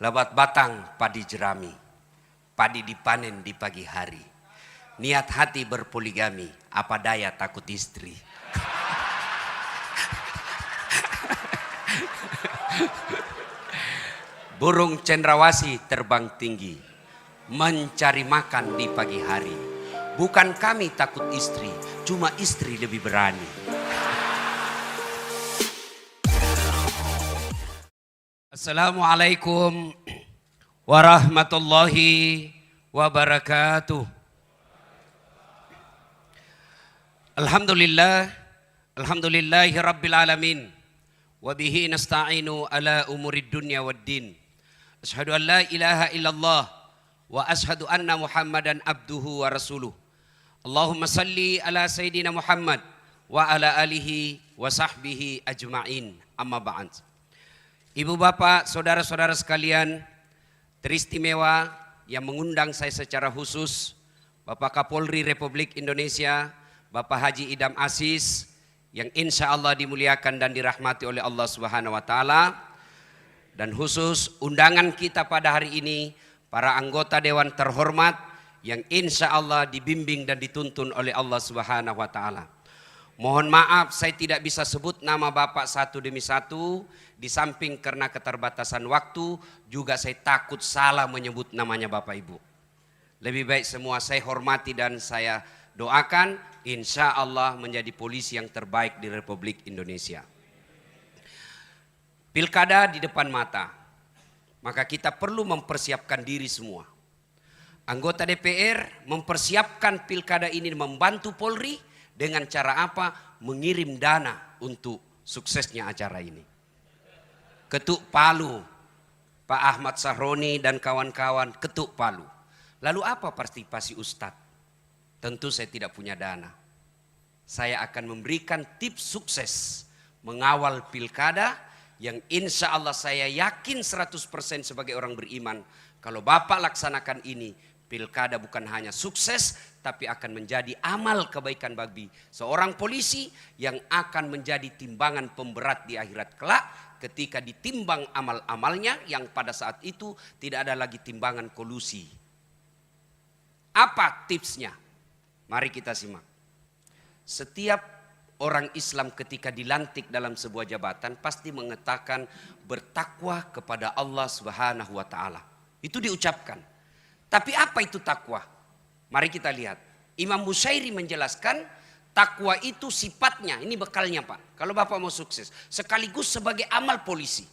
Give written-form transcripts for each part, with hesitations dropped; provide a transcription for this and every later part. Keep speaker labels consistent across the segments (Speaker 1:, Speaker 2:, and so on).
Speaker 1: Lebat batang padi jerami, padi dipanen di pagi hari. Niat hati berpoligami, apa daya takut istri. Burung cendrawasih terbang tinggi, mencari makan di pagi hari. Bukan kami takut istri, cuma istri lebih berani. Assalamualaikum warahmatullahi wabarakatuh. Alhamdulillahi rabbil alamin. Wabihi nasta'inu ala umurid dunya waddin. Ashhadu an la ilaha illallah wa ashhadu anna Muhammadan abduhu wa rasuluh. Allahumma salli ala Sayyidina Muhammad wa ala alihi wa sahbihi ajma'in. Amma ba'd. Ibu bapak, saudara-saudara sekalian, teristimewa yang mengundang saya secara khusus, Bapak Kapolri Republik Indonesia, Bapak Haji Idham Aziz, yang insya Allah dimuliakan dan dirahmati oleh Allah Subhanahu wa Ta'ala. Dan khusus undangan kita pada hari ini, para anggota Dewan terhormat yang insya Allah dibimbing dan dituntun oleh Allah Subhanahu wa Ta'ala. Mohon maaf saya tidak bisa sebut nama Bapak satu demi satu, di samping karena keterbatasan waktu, juga saya takut salah menyebut namanya Bapak Ibu. Lebih baik semua saya hormati dan saya doakan insya Allah menjadi polisi yang terbaik di Republik Indonesia. Pilkada di depan mata, maka kita perlu mempersiapkan diri semua. Anggota DPR mempersiapkan pilkada ini, membantu Polri dengan cara apa? Mengirim dana untuk suksesnya acara ini. Ketuk Palu, Pak Ahmad Sahroni dan kawan-kawan ketuk Palu. Lalu apa partisipasi Ustadz? Tentu saya tidak punya dana. Saya akan memberikan tips sukses mengawal pilkada yang insya Allah saya yakin 100% sebagai orang beriman. Kalau Bapak laksanakan ini, pilkada bukan hanya sukses, tapi akan menjadi amal kebaikan bagi seorang polisi yang akan menjadi timbangan pemberat di akhirat kelak ketika ditimbang amal-amalnya yang pada saat itu tidak ada lagi timbangan kolusi. Apa tipsnya? Mari kita simak. Setiap orang Islam ketika dilantik dalam sebuah jabatan pasti mengatakan bertakwa kepada Allah Subhanahu wa Ta'ala. Itu diucapkan. Tapi apa itu takwa? Mari kita lihat. Imam Bushairi menjelaskan takwa itu sifatnya, ini bekalnya Pak. Kalau Bapak mau sukses, sekaligus sebagai amal polisi.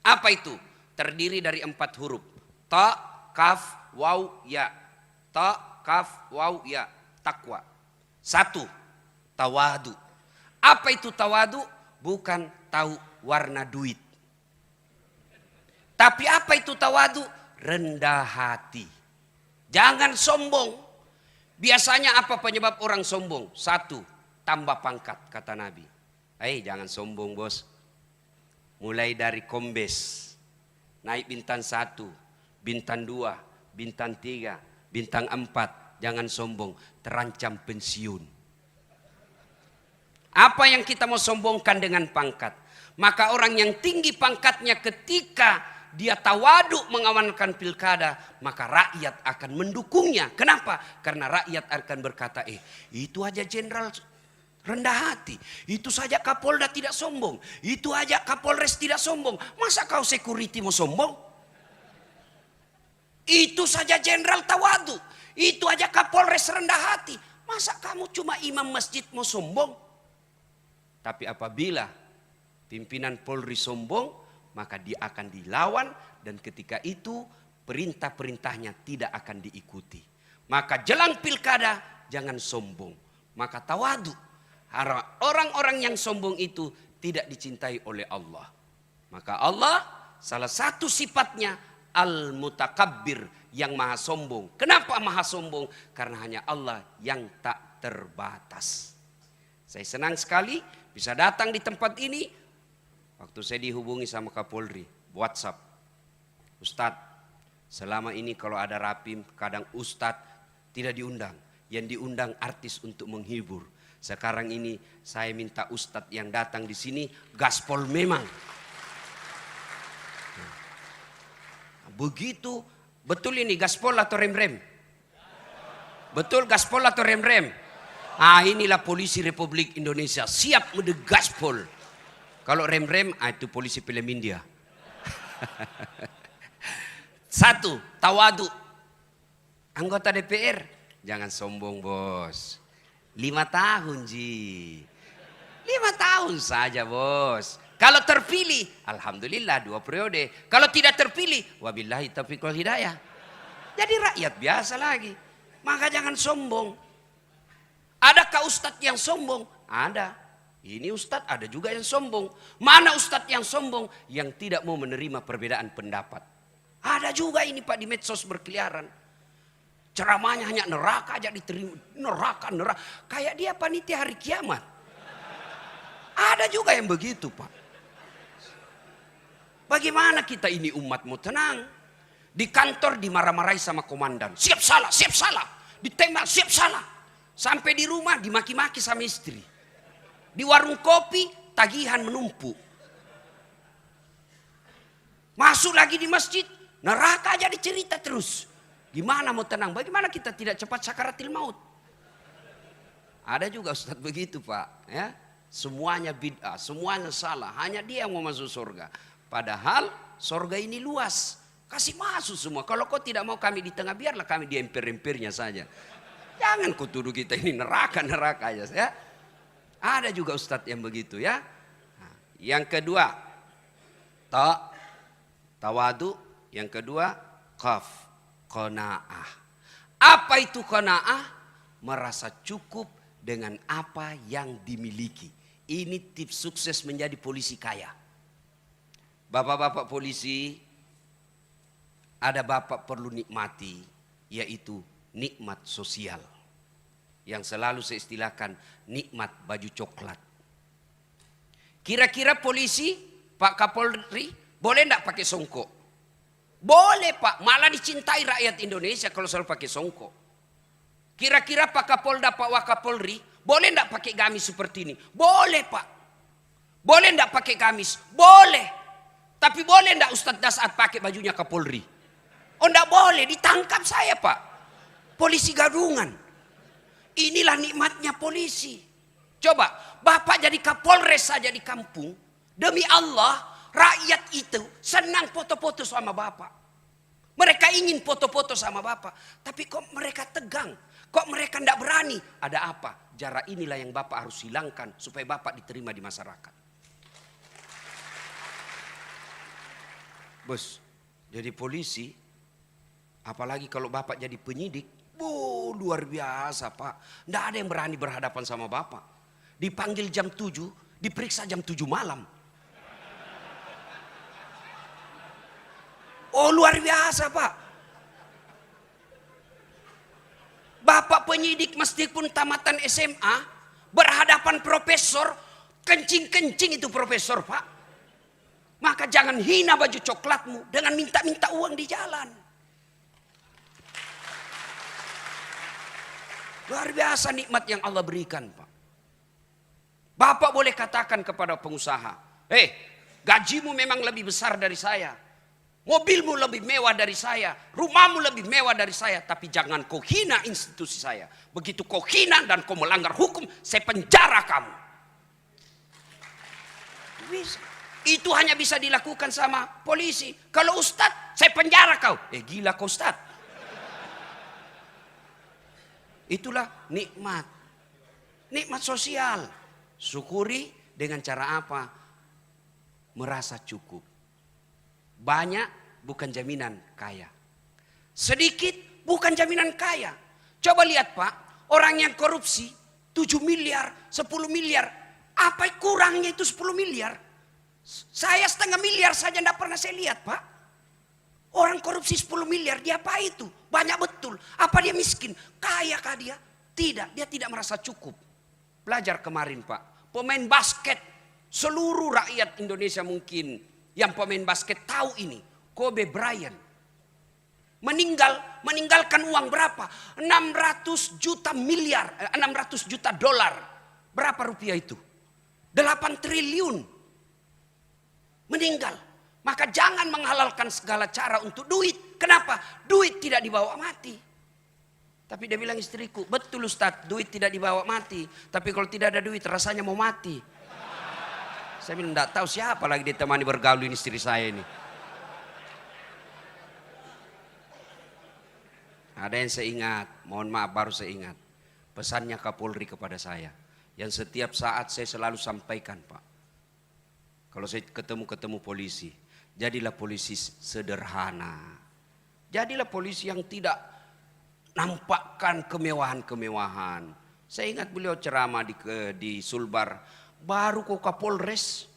Speaker 1: Apa itu? Terdiri dari 4 huruf. Ta, kaf, waw, ya. Ta, kaf, waw, ya. Takwa. 1. Tawadu. Apa itu tawadu? Bukan tahu warna duit. Tapi apa itu tawadu? Rendah hati. Jangan sombong. Biasanya apa penyebab orang sombong? 1, tambah pangkat kata Nabi. Jangan sombong bos. Mulai dari kombes, naik bintang 1, bintang 2, bintang 3, bintang 4. Jangan sombong, terancam pensiun. Apa yang kita mau sombongkan dengan pangkat? Maka orang yang tinggi pangkatnya ketika dia tawaduk mengamankan pilkada, maka rakyat akan mendukungnya. Kenapa? Karena rakyat akan berkata, itu aja jenderal rendah hati, itu saja Kapolda tidak sombong, itu aja Kapolres tidak sombong, masa kau security mau sombong? Itu saja jenderal tawaduk, itu aja Kapolres rendah hati, masa kamu cuma imam masjid mau sombong? Tapi apabila pimpinan Polri sombong, maka dia akan dilawan dan ketika itu perintah-perintahnya tidak akan diikuti. Maka jelang pilkada jangan sombong. Maka tawadu. Orang-orang yang sombong itu tidak dicintai oleh Allah. Maka Allah salah satu sifatnya al-mutakabbir, yang maha sombong. Kenapa maha sombong? Karena hanya Allah yang tak terbatas. Saya senang sekali bisa datang di tempat ini. Waktu saya dihubungi sama Kapolri, WhatsApp, Ustadz, selama ini kalau ada rapim, kadang Ustadz tidak diundang. Yang diundang artis untuk menghibur. Sekarang ini saya minta Ustadz yang datang di sini, gaspol memang. Begitu, betul ini gaspol atau rem-rem? Betul gaspol atau rem-rem? Ah, inilah polisi Republik Indonesia, siap gaspol. Kalau rem-rem, itu polisi film India. Satu, tawadu. Anggota DPR, jangan sombong bos. 5 tahun Ji. 5 tahun saja bos. Kalau terpilih, alhamdulillah 2 periode. Kalau tidak terpilih, wabillahi taufiq wal hidayah. Jadi rakyat biasa lagi. Maka jangan sombong. Adakah ustadz yang sombong? Ada. Ini ustadz ada juga yang sombong. Mana ustadz yang sombong? Yang tidak mau menerima perbedaan pendapat. Ada juga ini Pak di medsos berkeliaran. Ceramahnya hanya neraka aja diterima. Neraka. Kayak dia panitia hari kiamat. Ada juga yang begitu Pak. Bagaimana kita ini umat mau tenang? Di kantor dimarah-marahi sama komandan. Siap salah, siap salah. Ditembak, siap salah. Sampai di rumah dimaki-maki sama istri. Di warung kopi tagihan menumpuk. Masuk lagi di masjid, neraka aja dicerita terus. Gimana mau tenang? Bagaimana kita tidak cepat sakaratil maut? Ada juga ustadz begitu Pak. Ya, semuanya bid'ah, semuanya salah. Hanya dia yang mau masuk surga. Padahal surga ini luas. Kasih masuk semua. Kalau kau tidak mau kami di tengah, biarlah kami di emper-empernya saja. Jangan kau tuduh kita ini neraka aja ya. Ada juga ustadz yang begitu ya. Nah, yang kedua, tawadu. Yang kedua, qanaah. Apa itu qanaah? Merasa cukup dengan apa yang dimiliki. Ini tips sukses menjadi polisi kaya. Bapak-bapak polisi, ada bapak perlu nikmati, yaitu nikmat sosial. Yang selalu saya istilahkan nikmat baju coklat. Kira-kira polisi, Pak Kapolri, boleh enggak pakai songkok? Boleh Pak, malah dicintai rakyat Indonesia kalau selalu pakai songkok. Kira-kira Pak Kapolda, Pak Wakapolri, boleh enggak pakai gamis seperti ini? Boleh Pak. Boleh enggak pakai gamis? Boleh. Tapi boleh enggak Ustadz Dasat pakai bajunya Kapolri? Oh enggak boleh, ditangkap saya Pak. Polisi gadungan. Inilah nikmatnya polisi. Coba, Bapak jadi Kapolres saja di kampung. Demi Allah, rakyat itu senang foto-foto sama Bapak. Mereka ingin foto-foto sama Bapak. Tapi kok mereka tegang? Kok mereka enggak berani? Ada apa? Jarak inilah yang Bapak harus hilangkan supaya Bapak diterima di masyarakat. Bos, jadi polisi, apalagi kalau Bapak jadi penyidik, luar biasa Pak. Nggak ada yang berani berhadapan sama Bapak. Dipanggil jam 7, diperiksa jam 7 malam. Oh luar biasa Pak. Bapak penyidik meskipun tamatan SMA, berhadapan profesor, kencing-kencing itu profesor Pak. Maka jangan hina baju coklatmu dengan minta-minta uang di jalan. Luar biasa nikmat yang Allah berikan Pak. Bapak boleh katakan kepada pengusaha, gajimu memang lebih besar dari saya. Mobilmu lebih mewah dari saya. Rumahmu lebih mewah dari saya. Tapi jangan kau hina institusi saya. Begitu kau hina dan kau melanggar hukum, saya penjara kamu. Bisa. Itu hanya bisa dilakukan sama polisi. Kalau ustadz, saya penjara kau. Gila kau ustadz. Itulah nikmat. Nikmat sosial. Syukuri dengan cara apa? Merasa cukup. Banyak bukan jaminan kaya. Sedikit bukan jaminan kaya. Coba lihat Pak, orang yang korupsi 7 miliar, 10 miliar. Apa kurangnya itu 10 miliar? Saya 1,5 miliar saja tidak pernah saya lihat Pak. Orang korupsi 10 miliar, dia apa itu? Banyak betul. Apa dia miskin? Kaya kah dia? Tidak, dia tidak merasa cukup. Belajar kemarin Pak, pemain basket seluruh rakyat Indonesia mungkin yang pemain basket tahu ini. Kobe Bryant meninggalkan uang berapa? 600 juta dolar. Berapa rupiah itu? 8 triliun. Meninggal. Maka jangan menghalalkan segala cara untuk duit. Kenapa? Duit tidak dibawa mati. Tapi dia bilang istriku, betul Ustaz, duit tidak dibawa mati. Tapi kalau tidak ada duit rasanya mau mati. Saya bilang enggak tahu siapa lagi ditemani bergaul ini istri saya ini. Ada yang saya ingat, mohon maaf baru saya ingat. Pesannya Kapolri kepada saya. Yang setiap saat saya selalu sampaikan Pak. Kalau saya ketemu polisi. Jadilah polisi sederhana. Jadilah polisi yang tidak nampakkan kemewahan-kemewahan. Saya ingat beliau ceramah di Sulbar. Baru kau Kapolres.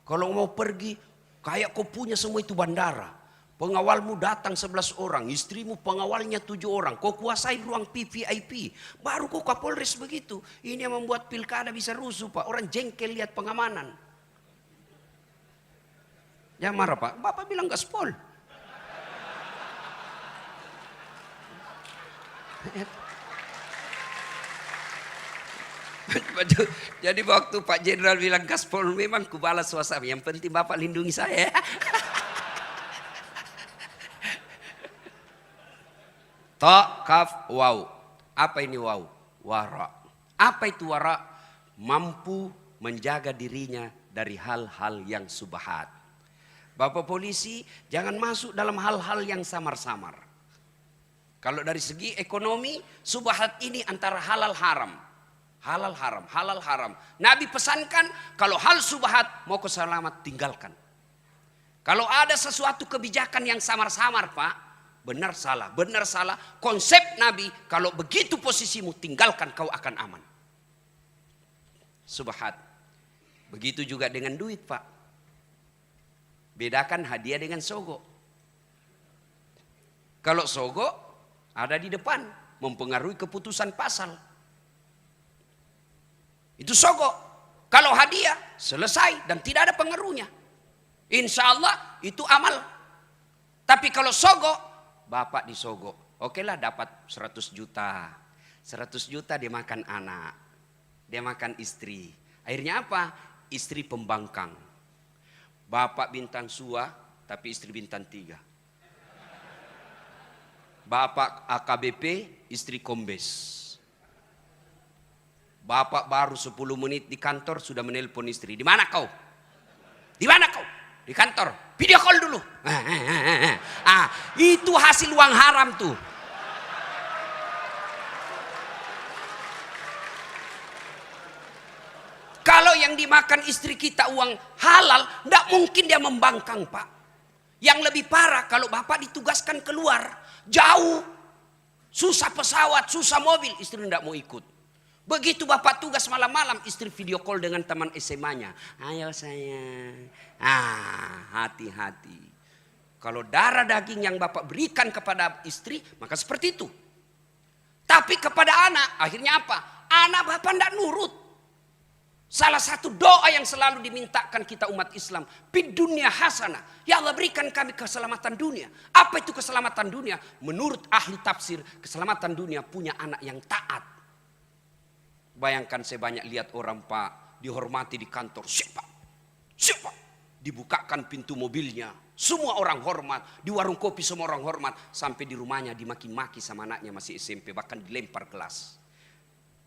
Speaker 1: Kalau mau pergi kayak kau punya semua itu bandara. Pengawalmu datang 11 orang, istrimu pengawalnya 7 orang. Kau kuasai ruang VIP. Baru kau Kapolres begitu. Ini yang membuat pilkada bisa rusuh Pak. Orang jengkel lihat pengamanan. Jangan marah Pak. Bapak bilang gaspol. Jadi waktu Pak Jenderal bilang gaspol memang kubalas suasana. Yang penting Bapak lindungi saya. Ta, kaf, waw. Apa ini waw? Wara. Apa itu wara? Mampu menjaga dirinya dari hal-hal yang subhat. Bapak polisi jangan masuk dalam hal-hal yang samar-samar. Kalau dari segi ekonomi, subhat ini antara halal haram. Halal haram, halal haram. Nabi pesankan kalau hal subhat mau kau selamat tinggalkan. Kalau ada sesuatu kebijakan yang samar-samar Pak. Benar salah. Konsep Nabi, kalau begitu posisimu tinggalkan kau akan aman. Subhat. Begitu juga dengan duit Pak. Bedakan hadiah dengan sogo. Kalau sogo ada di depan, mempengaruhi keputusan pasal. Itu sogo. Kalau hadiah selesai dan tidak ada pengaruhnya. Insya Allah itu amal. Tapi kalau sogo, Bapak disogok, oke lah dapat 100 juta. 100 juta dia makan anak, dia makan istri. Akhirnya apa? Istri pembangkang. Bapak bintang 2, tapi istri bintang 3. Bapak AKBP, istri kombes. Bapak baru 10 menit di kantor sudah menelpon istri. Di mana kau? Di mana kau? Di kantor, video call dulu. Itu hasil uang haram tuh. Kalau yang dimakan istri kita uang halal, tidak mungkin dia membangkang Pak. Yang lebih parah kalau Bapak ditugaskan keluar, jauh, susah pesawat, susah mobil, istri tidak mau ikut. Begitu Bapak tugas malam-malam, istri video call dengan teman SMA-nya. Ayo sayang. Hati-hati. Kalau darah daging yang Bapak berikan kepada istri, maka seperti itu. Tapi kepada anak, akhirnya apa? Anak Bapak tidak nurut. Salah satu doa yang selalu dimintakan kita umat Islam. Fid dunya hasanah. Ya Allah berikan kami keselamatan dunia. Apa itu keselamatan dunia? Menurut ahli tafsir, keselamatan dunia punya anak yang taat. Bayangkan saya banyak lihat orang Pak dihormati di kantor. Siapa? Dibukakan pintu mobilnya. Semua orang hormat. Di warung kopi semua orang hormat. Sampai di rumahnya dimaki-maki sama anaknya masih SMP. Bahkan dilempar gelas.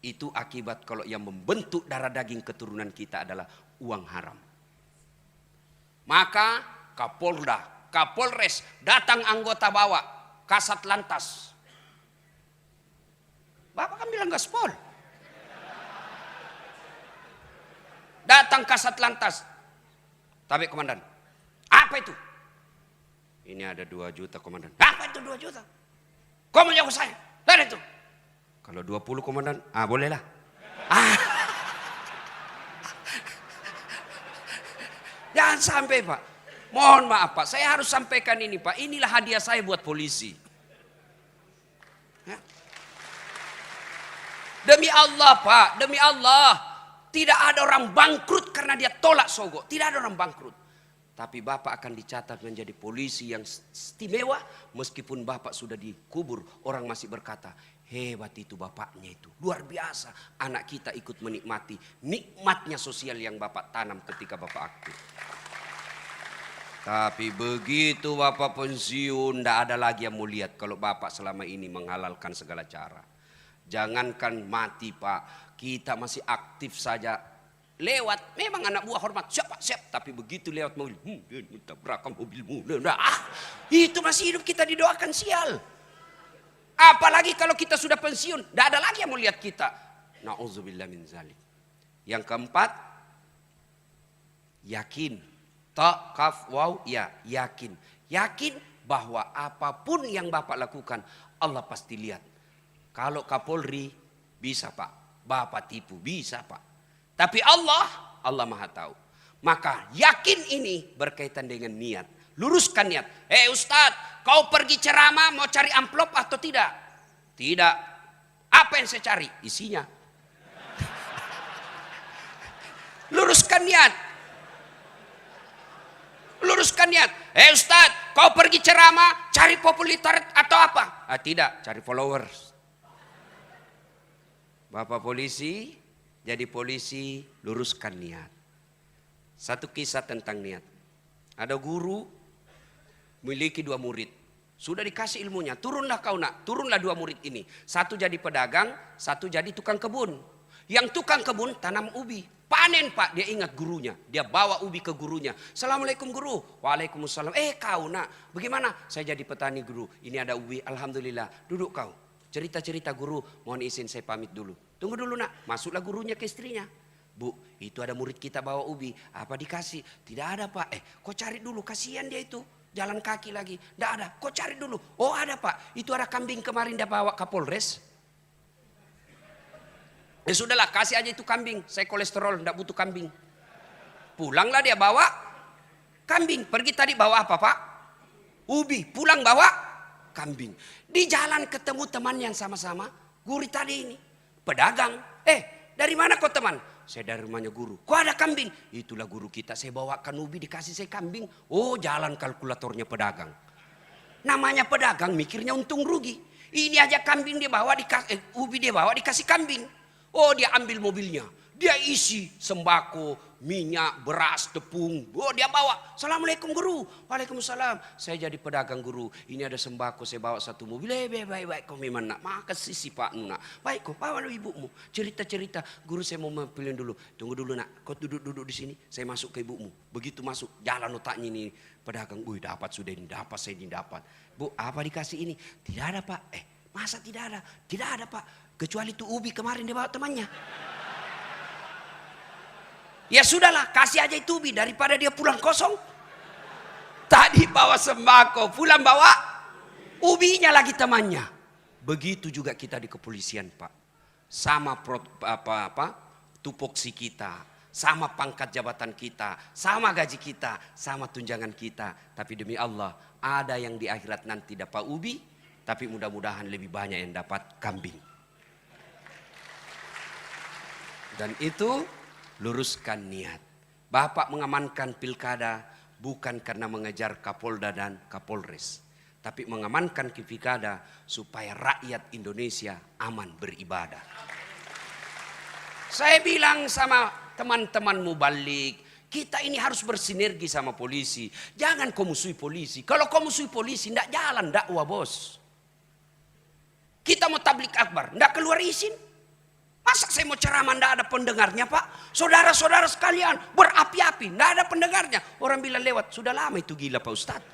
Speaker 1: Itu akibat kalau yang membentuk darah daging keturunan kita adalah uang haram. Maka Kapolda, Kapolres datang anggota bawa. Kasat lantas. Bapak kan bilang gaspol. Datang kasat lantas. Tapi komandan, apa itu? Ini ada 2 juta komandan. Apa itu 2 juta? Kau mau jago saya? Lihat itu. Kalau 20 komandan, bolehlah. Jangan sampai Pak. Mohon maaf Pak, saya harus sampaikan ini Pak. Inilah hadiah saya buat polisi. Ya. Demi Allah Pak, demi Allah. Tidak ada orang bangkrut karena dia tolak sogo. Tidak ada orang bangkrut. Tapi Bapak akan dicatat menjadi polisi yang istimewa. Meskipun Bapak sudah dikubur, orang masih berkata, hebat itu bapaknya itu. Luar biasa. Anak kita ikut menikmati nikmatnya sosial yang Bapak tanam ketika Bapak aktif. Tapi begitu Bapak pensiun, tidak ada lagi yang mau lihat kalau Bapak selama ini menghalalkan segala cara. Jangankan mati Pak, kita masih aktif saja. Lewat, memang anak buah hormat, siapa siap. Tapi begitu lewat mobil, tabrakan mobilmu. Itu masih hidup, kita didoakan sial. Apalagi kalau kita sudah pensiun, tidak ada lagi yang mau lihat kita. Na'udzubillah min zalik. Yang keempat, yakin. Ta, kaf, waw, ya, yakin. Yakin bahwa apapun yang Bapak lakukan, Allah pasti lihat. Kalau Kapolri, bisa Pak. Bapak tipu, bisa Pak. Tapi Allah Maha tahu. Maka yakin ini berkaitan dengan niat. Luruskan niat. Ustadz, kau pergi ceramah mau cari amplop atau tidak? Tidak. Apa yang saya cari? Isinya. Luruskan niat. Luruskan niat. Ustadz, kau pergi ceramah cari popularitas atau apa? Tidak, cari followers. Bapak polisi, jadi polisi, luruskan niat. Satu kisah tentang niat. Ada guru memiliki 2 murid. Sudah dikasih ilmunya, turunlah kau nak, turunlah 2 murid ini. Satu jadi pedagang, satu jadi tukang kebun. Yang tukang kebun tanam ubi. Panen Pak, dia ingat gurunya. Dia bawa ubi ke gurunya. Assalamualaikum guru. Waalaikumsalam. Kau nak, bagaimana? Saya jadi petani guru. Ini ada ubi, alhamdulillah. Duduk kau. Cerita-cerita guru, mohon izin saya pamit dulu. Tunggu dulu nak. Masuklah gurunya ke istrinya. Bu, itu ada murid kita bawa ubi. Apa dikasih? Tidak ada Pak. Kau cari dulu, kasihan dia itu. Jalan kaki lagi. Tidak ada, kau cari dulu. Oh ada Pak, itu ada kambing kemarin dia bawa Kapolres. Ya sudahlah, kasih aja itu kambing. Saya kolesterol, tidak butuh kambing. Pulanglah dia bawa kambing. Pergi tadi bawa apa Pak? Ubi. Pulang bawa kambing. Di jalan ketemu teman yang sama-sama. Guru tadi ini. Pedagang. Dari mana kau teman? Saya dari rumahnya guru. Kok ada kambing? Itulah guru kita. Saya bawakan ubi, dikasih saya kambing. Oh jalan kalkulatornya pedagang. Namanya pedagang mikirnya untung rugi. Ini aja kambing dia bawa, ubi dia bawa dikasih kambing. Oh dia ambil mobilnya, dia isi sembako, minyak, beras, tepung. Oh dia bawa. Assalamualaikum guru. Waalaikumsalam. Saya jadi pedagang guru. Ini ada sembako, saya bawa 1 mobil. Baik kau memang nak. Makasih si Pak Nuna. Baik kau bawa ibumu. Cerita-cerita. Guru saya mau pilih dulu. Tunggu dulu nak. Kau duduk di sini. Saya masuk ke ibumu. Begitu masuk jalan otaknya ini pedagang. Dapat sudah ini, dapat saya ini dapat. Bu apa dikasih ini? Tidak ada Pak. Masa tidak ada? Tidak ada Pak. Kecuali itu ubi kemarin dia bawa temannya. Ya sudahlah, kasih aja itu ubi daripada dia pulang kosong. Tadi bawa sembako, pulang bawa ubinya lagi temannya. Begitu juga kita di kepolisian Pak. Sama tupoksi kita, sama pangkat jabatan kita, sama gaji kita, sama tunjangan kita. Tapi demi Allah, ada yang di akhirat nanti dapat ubi, tapi mudah-mudahan lebih banyak yang dapat kambing. Dan itu luruskan niat. Bapak mengamankan pilkada bukan karena mengejar Kapolda dan Kapolres. Tapi mengamankan pilkada supaya rakyat Indonesia aman beribadah. Saya bilang sama teman-teman mubalik, kita ini harus bersinergi sama polisi. Jangan kau musuhi polisi. Kalau kau musuhi polisi, tidak jalan dakwah bos. Kita mau tablik akbar, tidak keluar izin. Masa saya mau ceramah tidak ada pendengarnya Pak? Saudara-saudara sekalian berapi-api, tidak ada pendengarnya. Orang bilang lewat, sudah lama itu gila Pak Ustadz.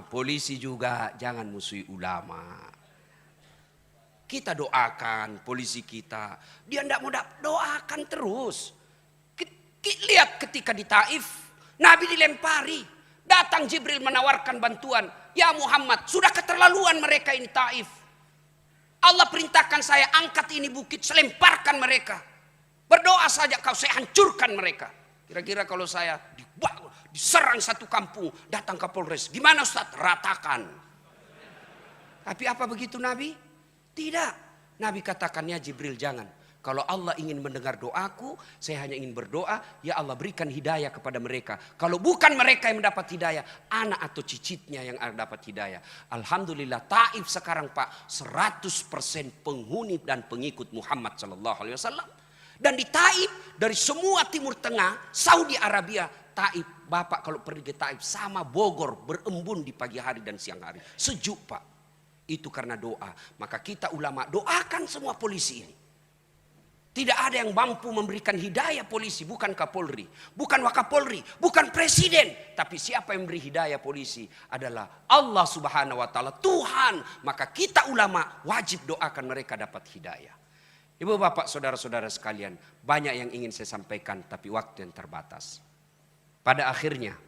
Speaker 1: Polisi juga jangan musuhi ulama. Kita doakan polisi kita. Dia tidak mau doakan terus. Lihat ketika di Taif, Nabi dilempari. Datang Jibril menawarkan bantuan. Ya Muhammad, sudah keterlaluan mereka ini Taif. Allah perintahkan saya angkat ini bukit, saya lemparkan mereka. Berdoa saja kau, saya hancurkan mereka. Kira-kira kalau saya diserang satu kampung, datang Kapolres. Gimana Ustaz? Ratakan. Tapi apa begitu Nabi? Tidak. Nabi katakannya Jibril jangan. Kalau Allah ingin mendengar doaku, saya hanya ingin berdoa, ya Allah berikan hidayah kepada mereka. Kalau bukan mereka yang mendapat hidayah, anak atau cicitnya yang dapat hidayah. Alhamdulillah Taif sekarang Pak 100% penghuni dan pengikut Muhammad SAW. Dan di Taif dari semua Timur Tengah, Saudi Arabia, Taif, Bapak kalau pergi ke Taif sama Bogor, berembun di pagi hari dan siang hari. Sejuk Pak. Itu karena doa. Maka kita ulama doakan semua polisi ini. Tidak ada yang mampu memberikan hidayah polisi, bukan Kapolri, bukan Wakapolri, bukan Presiden. Tapi siapa yang memberi hidayah polisi adalah Allah Subhanahu wa Ta'ala, Tuhan. Maka kita ulama wajib doakan mereka dapat hidayah. Ibu bapak saudara-saudara sekalian, banyak yang ingin saya sampaikan tapi waktu yang terbatas. Pada akhirnya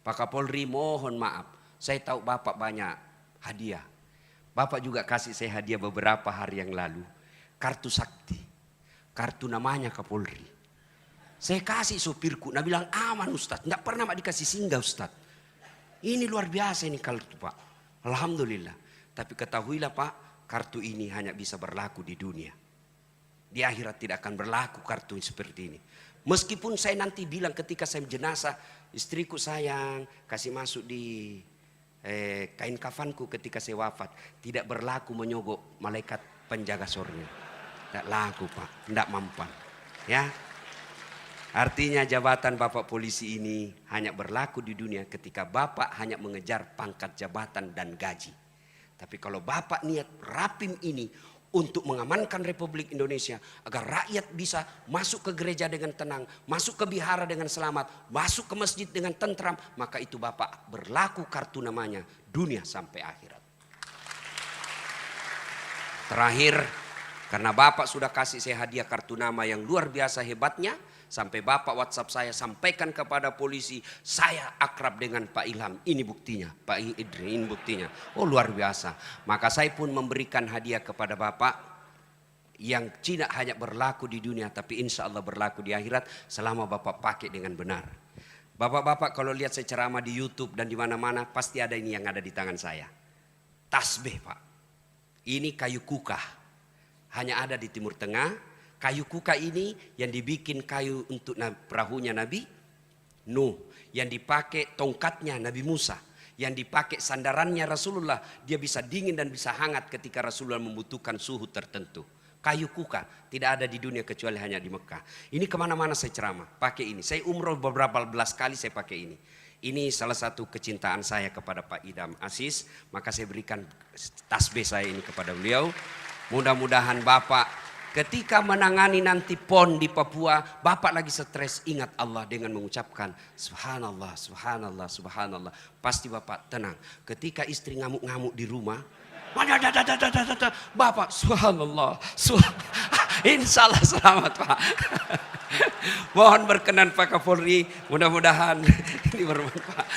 Speaker 1: Pak Kapolri mohon maaf, saya tahu bapak banyak hadiah. Bapak juga kasih saya hadiah beberapa hari yang lalu, kartu sakti. Kartu namanya Kapolri. Saya kasih sopirku, nah bilang aman Ustadz, tidak pernah dikasih singgah Ustadz. Ini luar biasa ini kartu Pak. Alhamdulillah. Tapi ketahuilah Pak, kartu ini hanya bisa berlaku di dunia. Di akhirat tidak akan berlaku kartu seperti ini. Meskipun saya nanti bilang ketika saya jenazah, istriku sayang, kasih masuk di kain kafanku ketika saya wafat. Tidak berlaku menyogok malaikat penjaga surga. Tidak laku Pak, tidak mampan. Ya, artinya jabatan Bapak polisi ini hanya berlaku di dunia ketika Bapak hanya mengejar pangkat jabatan dan gaji. Tapi kalau Bapak niat rapim ini untuk mengamankan Republik Indonesia agar rakyat bisa masuk ke gereja dengan tenang, masuk ke vihara dengan selamat, masuk ke masjid dengan tentram, maka itu Bapak berlaku kartu namanya dunia sampai akhirat. Terakhir, karena Bapak sudah kasih saya hadiah kartu nama yang luar biasa hebatnya, sampai Bapak WhatsApp saya sampaikan kepada polisi, saya akrab dengan Pak Ilham. Ini buktinya, Pak Idri, ini buktinya. Oh luar biasa. Maka saya pun memberikan hadiah kepada Bapak yang tidak hanya berlaku di dunia, tapi insya Allah berlaku di akhirat selama Bapak pakai dengan benar. Bapak-bapak kalau lihat saya ceramah di YouTube dan di mana-mana, pasti ada ini yang ada di tangan saya. Tasbih Pak. Ini kayu kukah. Hanya ada di Timur Tengah. Kayu kuka ini yang dibikin kayu untuk perahunya Nabi Nuh. Yang dipakai tongkatnya Nabi Musa. Yang dipakai sandarannya Rasulullah. Dia bisa dingin dan bisa hangat ketika Rasulullah membutuhkan suhu tertentu. Kayu kuka tidak ada di dunia kecuali hanya di Mekah. Ini kemana-mana saya ceramah pakai ini. Saya umroh beberapa belas kali saya pakai ini. Ini salah satu kecintaan saya kepada Pak Idam Aziz. Maka saya berikan tasbih saya ini kepada beliau. Mudah-mudahan Bapak ketika menangani nanti PON di Papua, Bapak lagi stres, ingat Allah dengan mengucapkan Subhanallah, Subhanallah, Subhanallah. Pasti Bapak tenang. Ketika istri ngamuk-ngamuk di rumah, Bapak Subhanallah, Insya Allah selamat Pak. Mohon berkenan Pak Kapolri, mudah-mudahan ini bermanfaat.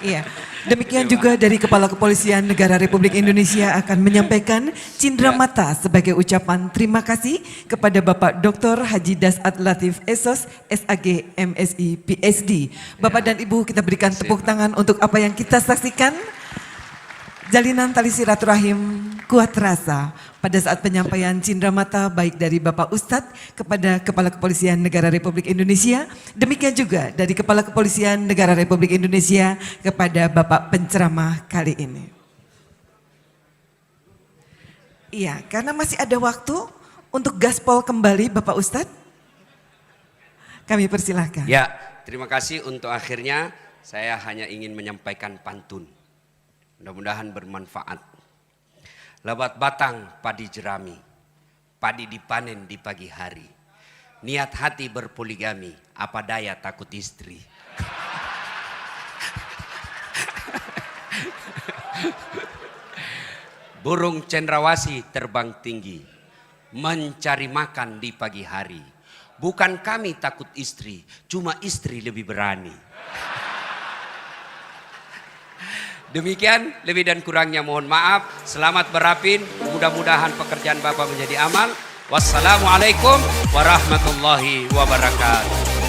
Speaker 2: Iya, demikian juga dari Kepala Kepolisian Negara Republik Indonesia akan menyampaikan cindera mata sebagai ucapan terima kasih kepada Bapak Dr. Haji Dasat Latif Esos, SAG, MSI, PSD. Bapak dan Ibu kita berikan tepuk tangan untuk apa yang kita saksikan. Jalinan tali silaturahim kuat terasa pada saat penyampaian cindera mata baik dari Bapak Ustadz kepada Kepala Kepolisian Negara Republik Indonesia. Demikian juga dari Kepala Kepolisian Negara Republik Indonesia kepada Bapak penceramah kali ini. Iya, karena masih ada waktu untuk gaspol kembali Bapak Ustadz. Kami persilahkan.
Speaker 1: Ya, terima kasih untuk akhirnya saya hanya ingin menyampaikan pantun. Mudah-mudahan bermanfaat. Lebat batang padi jerami, padi dipanen di pagi hari. Niat hati berpoligami, apa daya takut istri. Burung cendrawasih terbang tinggi, mencari makan di pagi hari. Bukan kami takut istri, cuma istri lebih berani. Demikian, lebih dan kurangnya mohon maaf. Selamat berapin, mudah-mudahan pekerjaan Bapak menjadi amal. Wassalamualaikum warahmatullahi wabarakatuh.